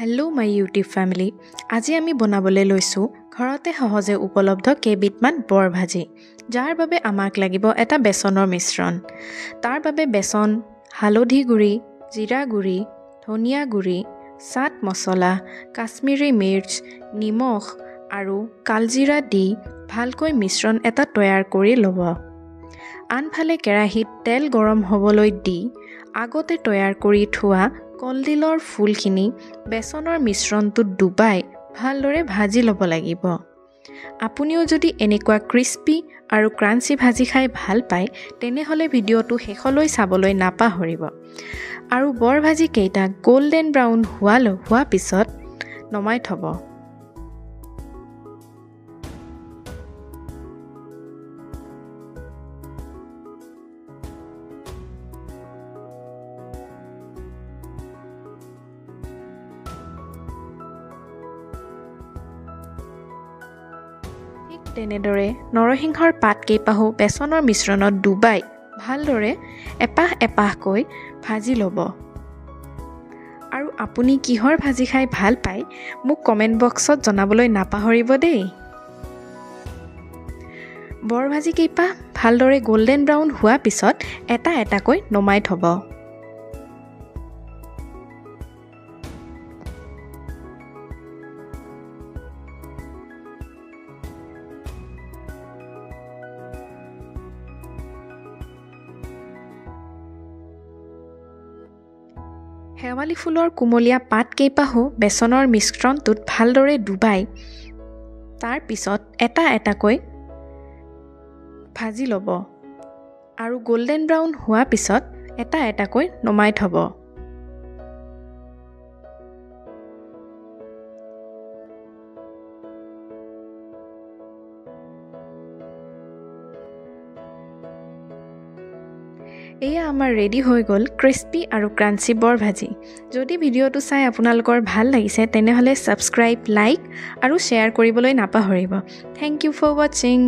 Hello' my YouTube family. আজি আমি বনাবলৈ লৈছোঁ ঘৰতে সহজে উপলব্ধ কেইবিধমান বৰ ভাজি, যাৰ বাবে আমাক লাগিব এটা বেচনৰ মিশ্ৰণ। তাৰ বাবে বেচন, হালধি গুড়ি, জিৰা গুড়ি, ধনিয়া গুড়ি, চাট মছলা, কাশ্মীৰী মিৰ্চ, নিমখ আৰু কালজিৰা দি ভালকৈ মিশ্ৰণ এটা তৈয়াৰ কৰি ল'ব। আনফালে কেৰাহীত তেল গৰম হ'বলৈ দি আগতে তৈয়াৰ কৰি থোৱা কলডিলৰ ফুলখিনি বেচনৰ মিশ্ৰণটোত ডুবাই ভালদৰে ভাজি ল'ব লাগিব। আপুনিও যদি এনেকুৱা ক্ৰিস্পি আৰু ক্ৰাঞ্চি ভাজি খাই ভাল পায় তেনেহ'লে ভিডিঅ'টো শেষলৈ চাবলৈ নাপাহৰিব। আৰু বৰ ভাজিকেইটা গল্ডেন ব্ৰাউন হোৱা পিছত নমাই থ'ব। ঠিক তেনেদৰে নৰসিংহৰ পাত কেইপাহো বেচনৰ মিশ্ৰণত ডুবাই ভালদৰে এপাহ এপাহকৈ ভাজি ল'ব। আৰু আপুনি কিহৰ ভাজি খাই ভাল পায় মোক কমেণ্ট বক্সত জনাবলৈ নাপাহৰিব দেই। বৰ ভাজি কেইপাহ ভালদৰে গল্ডেন ব্ৰাউন হোৱা পিছত এটা এটাকৈ নমাই থ'ব। শেৱালি ফুলৰ কুমলীয়া পাত কেইপাহো বেচনৰ মিশ্ৰণটোত ভালদৰে ডুবাই তাৰ পিছত এটা এটাকৈ ভাজি ল'ব। আৰু গল্ডেন ব্ৰাউন হোৱা পিছত এটা এটাকৈ নমাই থ'ব। এয়া আমাৰ ৰেডি হৈ গ'ল ক্ৰিস্পি আৰু ক্ৰাঞ্চি বৰ ভাজি। যদি ভিডিঅ'টো চাই আপোনালোকৰ ভাল লাগিছে তেনেহ'লে ছাবস্ক্ৰাইব, লাইক আৰু শ্বেয়াৰ কৰিবলৈ নাপাহৰিব। থেংক ইউ ফৰ ৱাচিং।